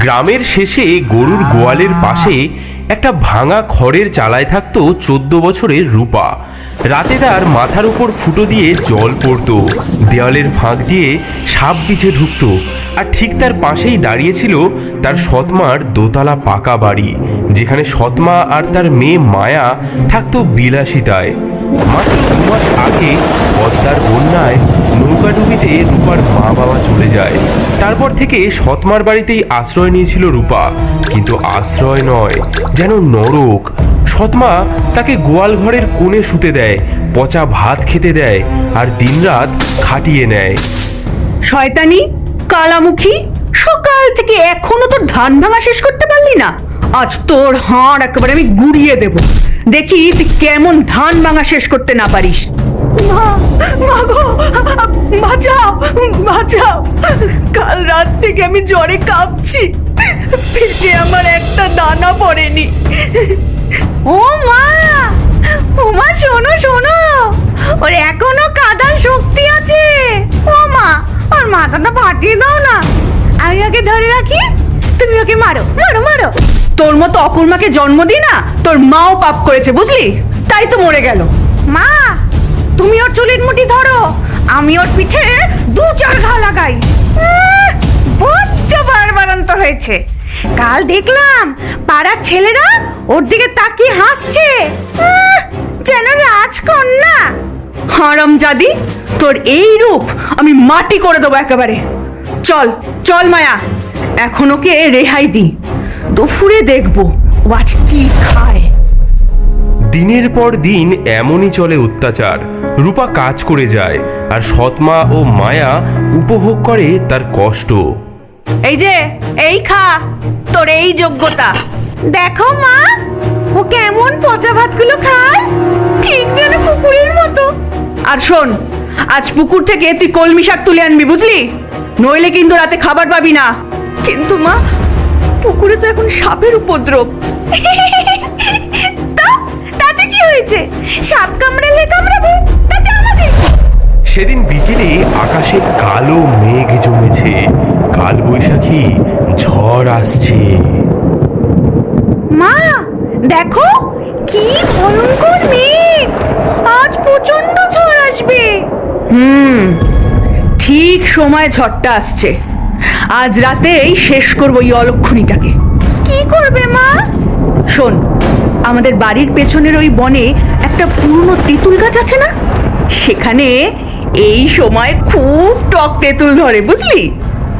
গ্রামের শেষে গরুর গোয়ালের পাশে একটা ভাঙা খড়ের চালায় থাকতো 14 বছরের রূপা। রাতে তার মাথার উপর ফুটো দিয়ে জল পড়তো, দেওয়ালের ফাঁক দিয়ে সাপ বিছে ঢুকতো, আর ঠিক তার পাশেই দাঁড়িয়েছিল তার সৎমার দোতলা পাকা বাড়ি, যেখানে সৎমা আর তার মেয়ে মায়া থাকতো বিলাসিতায়। মাত্র 2 মাস আগে পদ্মার বন্যায় নৌকাডুবিতে রূপার মা বাবা চলে যায়। তারপর থেকে সৎমার বাড়িতেই আশ্রয় নিয়েছিল রূপা, কিন্তু আশ্রয় নয়, যেন নরক। সৎমা তাকে গোয়াল ঘরের কোণে শুতে দেয়, পচা ভাত খেতে দেয়, আর দিনরাত খাটিয়ে নেয়। শয়তানি কালামুখী, সকাল থেকে এখনো তোর ধান ভাঙা শেষ করতে পারলি না? আজ তোর হাড় একেবারে আমি গুড়িয়ে দেব, দেখি তুই কেমন ধান ভাঙা শেষ করতে না পারিস। মা গো, বাঁচাও বাঁচাও, কাল রাত থেকে আমি জ্বরে কাঁপছি, পেটে আমার একটা দানা পড়েনি। ও মা, ও মা, শোনো শোনো, ওর এখনো কাঁদার শক্তি আছে। ও মা, ওর মাথাটা ফাটিয়ে দাও না, আমি ওকে ধরে রাখি, তুমি ওকে মারো মারো মারো। তোর মতো অকুর্মাকে জন্ম দি না, তোর মাও পাপ করেছে বুঝলি, তাই তো মরে গেল। মা, তুমি ওর চুলের মুঠি ধরো, আমি ওর পিঠে 2-4 ঘা লাগাই। বড্ড বাড়বাড়ন্ত হয়েছে। কাল দেখলাম পাড়ার ছেলেরা ওর দিকে তাকিয়ে হাসছে, যেন রাজকন্যা। হারামজাদি, তোর এই রূপ আমি মাটি করে দেবো একেবারে। চল চল মায়া, এখন ওকে রেহাই দি, দুপুরে দেখবো ও আজ কি খায়। দিনের পর দিন এমনই চলে অত্যাচার। রূপা কাজ করে যায়, আর সৎমা ও মায়া উপভোগ করে তার কষ্ট। এই যে, এই খা, তোর এই যোগ্যতা। দেখো মা, ও কেমন পচা ভাতগুলো খায়, ঠিক যেন পুকুরের মতো। আর শোন, আজ পুকুর থেকে তুই কলমি শাক তুলে আনবি বুঝলি, নইলে কিন্তু রাতে খাবার পাবি না। কিন্তু মা, পুকুরে তো এখন সাপের উপদ্রব। তাতে কি হয়েছে? সাপ কামড়ালে কামড়াবে, তাতে আমাদের। সেদিন বিকেলে আকাশে কালো মেঘ জমেছে, কাল বৈশাখী ঝড় আসছে। মা দেখো, কি ভয়ঙ্কর মেঘ, আজ প্রচন্ড ঝড় আসবে। ঠিক সময় ঝড়টা আসছে, আজ রাতেই শেষ করবো এই অলক্ষণীটাকে। কি করবে মা? শোন, আমাদের বাড়ির পেছনের ওই বনে একটা পুরনো তেঁতুল গাছ আছে না, সেখানে এই সময় খুব টক তেঁতুল ধরে বুঝলি।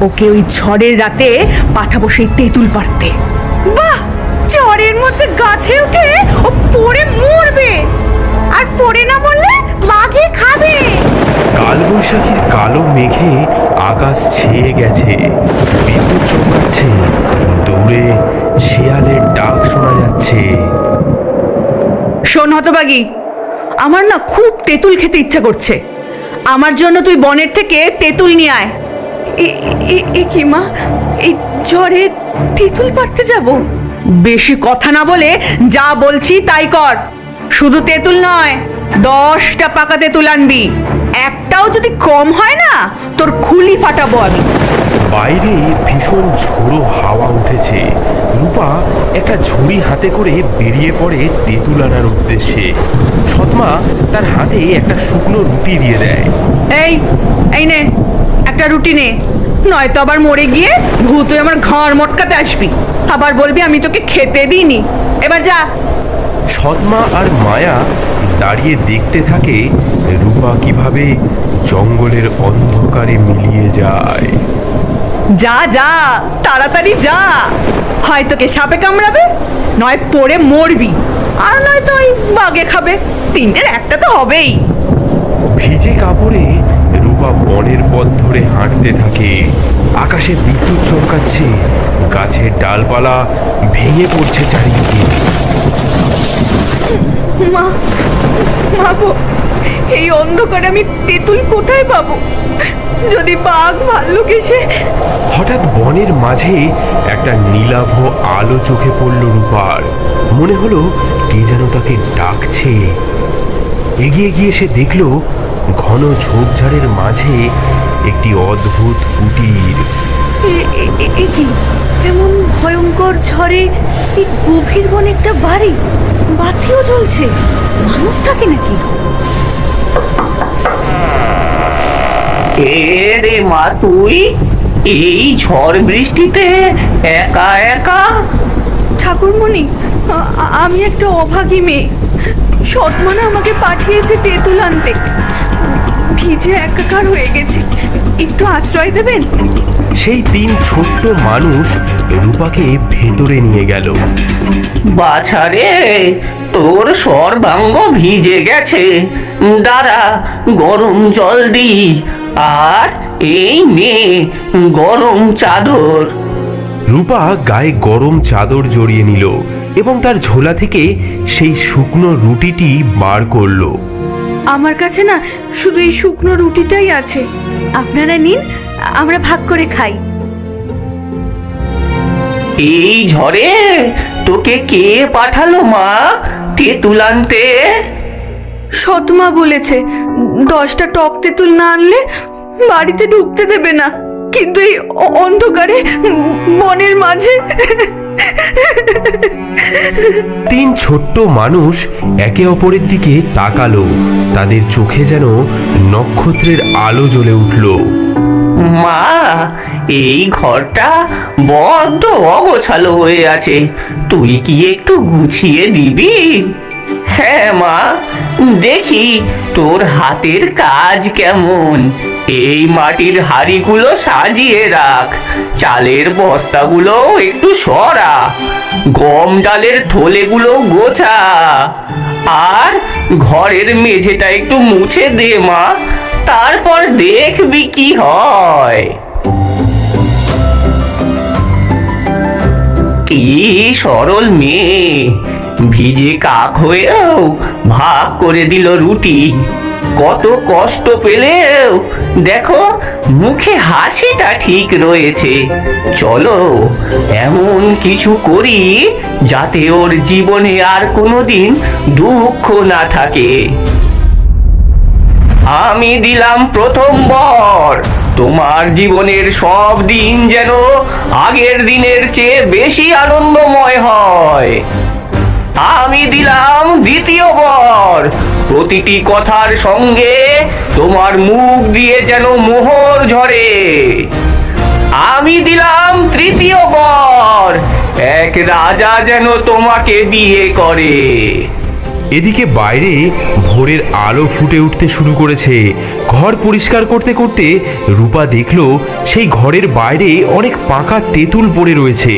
ওকে ওই ঝড়ের রাতে পাঠাবো সেই তেঁতুল পাড়তে। বাহ, ঝড়ের মধ্যে গাছে উঠে ও পড়ে মরবে, আর পড়ে না মরলে বাঘে খাবে। কাল বৈশাখীর কালো মেঘে আকাশ ছেয়ে গেছে, বিদ্যুৎ চমকাচ্ছে, দূরে শিয়ালের ডাক শোনা যাচ্ছে। শোন হতবাগী, আমার না খুব তেঁতুল খেতে ইচ্ছা করছে, আমার জন্য তুই বনের থেকে তেঁতুল নিয়ে আয়। এ কি মা, এই ঝড়ে তেঁতুল পাড়তে যাব? বেশি কথা না বলে যা বলছি তাই কর। শুধু তেঁতুল নয়, 10টা পাকা তেঁতুল আনবি, একটাও যদি কম হয় না তোর খুলি ফাটাবো আমি। বাইরে ভীষণ ঝোড়ো হাওয়া উঠেছে। রূপা একটা ঝুড়ি হাতে করে বেরিয়ে পড়ে তেঁতুল আনার উদ্দেশ্যে। সৎমা তার হাতে একটা শুকনো রুটি দিয়ে দেয়। এই এই নে, একটা রুটি নে, নয়তো আবার মরে গিয়ে ভূত হয়ে আমার ঘর মটকাতে আসবি, আবার বলবি আমি তোকে খেতে দিইনি। এবার যা। সৎমা আর মায়া দাঁড়িয়ে দেখতে থাকে রূপা কিভাবে জঙ্গলের অন্ধকারে মিলিয়ে যায়। যা যা, তাড়াতাড়ি যা, হয় তোকে সাপে কামড়াবে, নয় পড়ে মরবি, আর নয়তো ওই বাঘে খাবে, তিনটের একটা তো হবেই। ভিজে কাপড়ে রূপা বনের পথ ধরে হাঁটতে থাকে। আকাশে বিদ্যুৎ চমকাচ্ছে, গাছের ডালপালা ভেঙে পড়ছে চারিদিকে। মা, মা গো, এই অন্ধকারে আমি তেঁতুল কোথায় পাবো? যদি বাঘ ভাল্লুক এসে। হঠাৎ বনের মাঝে একটা নীলাভ আলো চোখে পড়ল রূপার। মনে হলো কে যেন তাকে ডাকছে। এগিয়ে গিয়ে সে দেখল ঘন ঝোপঝাড়ের মাঝে একটি অদ্ভুত কুটির। কি এমন ভয়ঙ্কর ঝড়ে এই গভীর বনে একটা বাড়ি, বাতিও জ্বলছে, মানুষ থাকে নাকি? কে রে মা তুই এই ঝড় বৃষ্টিতে একা একা? ঠাকুরমণি, আমি একটা অভাগী মেয়ে। সৎমানা আমাকে পাঠিয়েছে তেঁতুল আনতে। ভিজে একাকার হয়ে গেছি, একটু আশ্রয় দেবেন? সেই তিন ছোট্ট মানুষ রূপাকে ভেতরে নিয়ে গেল। বাছারে, তোর সর্বাঙ্গ ভিজে গেছে, দাঁড়া গরম জল দি, আর এই নে গরম চাদর। রূপা গায়ে গরম চাদর জড়িয়ে নিল এবং তার ঝোলা থেকে সেই শুকনো রুটিটি বার করলো। আমার কাছে না শুধু এই শুকনো রুটিটাই আছে, আপনারা নিন, আমরা ভাগ করে খাই। এই ঝড়ে তোকে কে পাঠালো মা তেঁতুল আনতে? সৎমা বলেছে 10টা টক তেঁতুল না আনলে বাড়িতে ঢুকতে দেবে না, কিন্তু এই অন্ধকারে বনের মাঝে। তিন ছোট্ট মানুষ একে অপরের দিকে তাকালো, তাদের চোখে যেন নক্ষত্রের আলো জ্বলে উঠল। মা, এই ঘরটা বড্ড অগোছালো হয়ে আছে, তুই কি একটু গুছিয়ে দিবি? হ্যাঁ মা, দেখি তোর হাতের কাজ কেমন। এই মাটির হাঁড়িগুলো সাজিয়ে রাখ, চালের বস্তাগুলো একটু সরা, গম ডালের থলেগুলো গোছা, আর ঘরের মেঝেটা একটু মুছে দে মা, তারপর দেখবি কি হয়। কি সরল মেয়ে, ভিজে কাক হয়েও ভাগ করে দিল রুটি। কত কষ্ট পেলেও দেখো মুখে হাসিটা ঠিক রয়েছে। চলো এমন কিছু করি যাতে ওর জীবনে আর কোনোদিন দুঃখ না থাকে। আমি দিলাম প্রথম বর, তোমার জীবনের সব দিন যেন আগের দিনের চেয়ে বেশি আনন্দময় হয়। আমি দিলাম দ্বিতীয় বর, প্রতিটি কথার সঙ্গে তোমার মুখ দিয়ে যেন মোহর ঝরে। আমি দিলাম তৃতীয় বর, এক রাজা যেন তোমাকে বিয়ে করে। এদিকে বাইরে ভোরের আলো ফুটে উঠতে শুরু করেছে। ঘর পরিষ্কার করতে করতে রূপা দেখল সেই ঘরের বাইরে অনেক পাকা তেঁতুল পড়ে রয়েছে।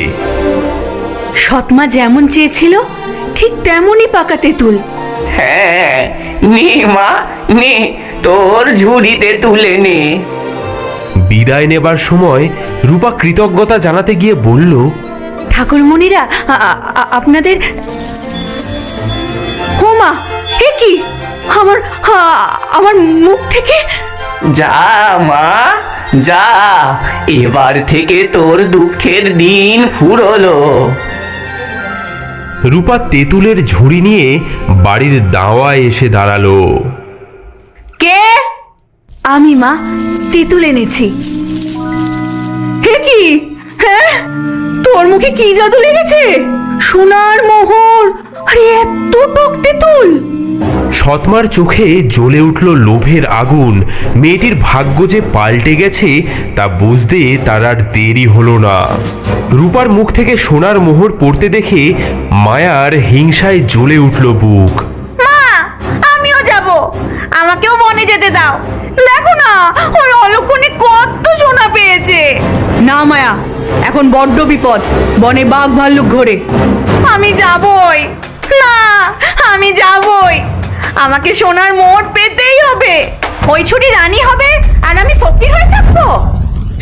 সৎমা যেমন চেয়েছিল ঠিক তেমনই পাকা তেঁতুল। হ্যাঁ, নে মা নে, তোর ঝুড়িতে তুলে নে। বিদায় নেবার সময় রূপা কৃতজ্ঞতা জানাতে গিয়ে বলল, ঠাকুরমণিরা, আপনাদের। হোমা, এ কি? আমার মুখ থেকে। যা মা যা, এবার থেকে তোর দুঃখের দিন ফুরলো। রূপা তেঁতুলের ঝুড়ি নিয়ে বাড়ির দাওয়ায় এসে দাঁড়ালো। কে? আমি মা, তেঁতুল এনেছি। হে কি? হ্যাঁ, তোর মুখে কি জাদু লেগেছে? সোনার মোহর, আরে এত টক তেঁতুল! সৎমার চোখে জ্বলে উঠল লোভের আগুন। মেয়েটির ভাগ্য যে পাল্টে গেছে তা বুঝতে তার আর দেরি হলো না। রূপার মুখ থেকে সোনার মোহর পড়তে দেখে মায়ার হিংসায় জ্বলে উঠল বুক। মা, আমিও যাব, আমাকেও বনে যেতে দাও। দেখো না, ওই অলক্ষণে কত সোনা পেয়েছে। না মায়া, এখন বড্ড বিপদ, বনে বাঘ ভাল্লুক ঘোরে। আমি যাবই না, আমি যাবই, আমাকে সোনার মোহর পেতেই হবে। ওই ছুটি রানী হবে আর আমি ফকির হয়ে থাকবো।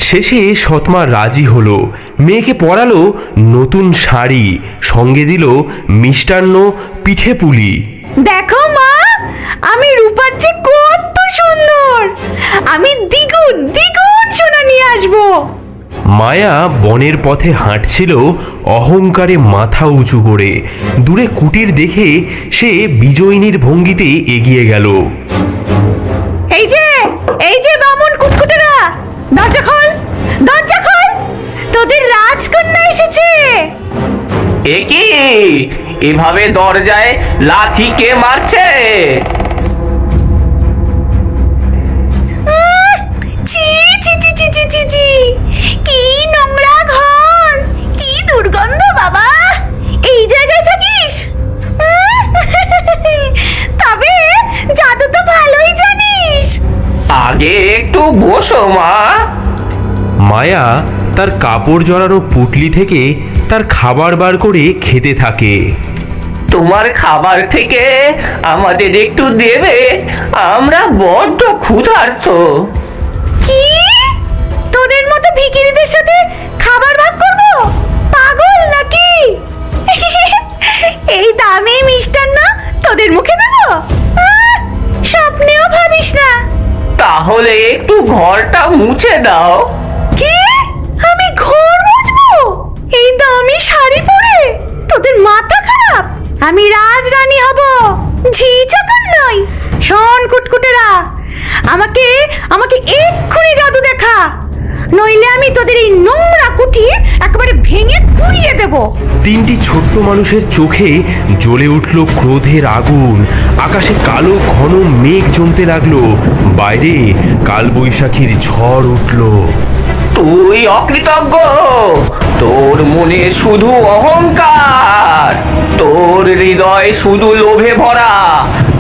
শেষে সৎমা রাজি হলো। মেয়েকে পরালো নতুন শাড়ি, সঙ্গে দিল মিষ্টান্ন, পিঠে পুলি। দেখো মা, আমি রূপার চেয়ে কত সুন্দর, আমি দ্বিগুণ দ্বিগুণ সোনা নিয়ে আসবো। মায়া বনের পথে হাঁটছিল অহংকারে মাথা উঁচু করে। দূরে কুটির দেখে সে বিজয়িনীর ভঙ্গিতে এগিয়ে গেল। এই যে বামুন কুটকুটেরা, দরজা খোল, দরজা খোল, তোদের রাজকন্যা এসেছে। এ কি এভাবে দরজায় লাথি কে মারছে? ছি ছি ছি ছি ছি ছি ছি, কি নোংরা ঘর, কি দুর্গন্ধ বাবা। এই জায়গায় থাকিস? তবে জাদু তো ভালোই জানিস। আগে একটু বসো মা। মায়া তার কাপড় জড়ানো পুটলি থেকে তার খাবার বার করে খেতে থাকে। তোমার খাবার থেকে আমাদের একটু দেবে, আমরা বড্ড ক্ষুধার্ত। কি? তোদের মতো ভিখিরিদের সাথে খাবার ভাগ করব? পাগল নাকি? এই দামি মিষ্টান্ন তোদের মুখে দেব? স্বপ্নেও ভাবিস না। তাহলে একটু ঘরটা মুছে দাও। কি? আমি ঘর মুছবো এই দামি শাড়ি পরে? তোদের মাথা খারাপ? আমি রাজরানী হব, ঝি চাকর নই। শোন কুটকুটেরা, আমাকে আমাকে এক্ষুনি জাদু দেখা, নইলে আমি তোদের এই নোংরা কুঠির একেবারে ভেঙে গুড়িয়ে দেব। তিনটি ছোট্ট মানুষের চোখে জ্বলে উঠল ক্রোধের আগুন। আকাশে কালো ঘন মেঘ জমতে লাগলো। বাইরে কালবৈশাখীর ঝড় উঠল। তুই অকৃতজ্ঞ, তোর মনে শুধু অহংকার, তোর হৃদয় শুধু লোভে ভরা,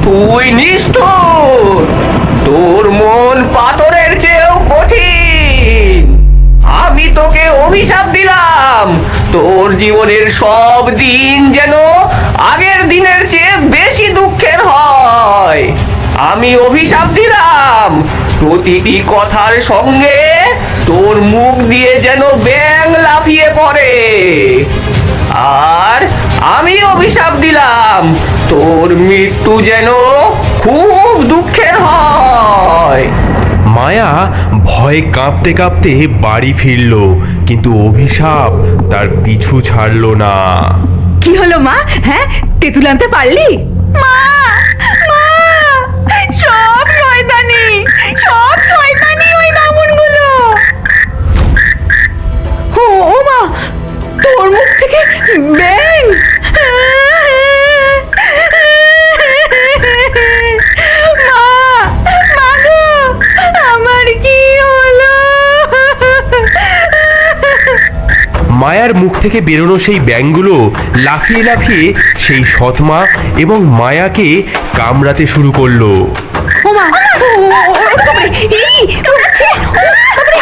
তুই নিষ্ঠুর, তোর মন পাথরের চেয়েও কঠিন। আমি তোকে অভিশাপ দিলাম, তোর জীবনের সব দিন যেন আগের দিনের চেয়ে বেশি দুঃখের হয়। আমি অভিশাপ দিলাম, প্রতিটি কথার সঙ্গে তোর মুখ দিয়ে যেন ব্যাঙ লাফিয়ে পড়ে। আর আমি অভিশাপ দিলাম, তোর মৃত্যু যেন খুব দুঃখের হয়। মায়া ভয়ে কাঁপতে কাঁপতে বাড়ি ফিরল, কিন্তু অভিশাপ তার পিছু ছাড়ল না। কি হলো মা? হ্যাঁ, তেঁতুল আনতে পারলি? মা, মা, সব শয়তানি, সব শয়তানি ওই বামুনগুলো। ও মা, তোর মুখ থেকে ব্যাঙ! মা, মা গো, আমার কি হলো? মায়ার মুখ থেকে বেরোনো সেই ব্যাঙগুলো লাফিয়ে লাফিয়ে সেই সৎমা এবং মায়াকে কামড়াতে শুরু করলো। ও মা, ও বাবারে, এই কামড়াচ্ছে! ও বাবারে!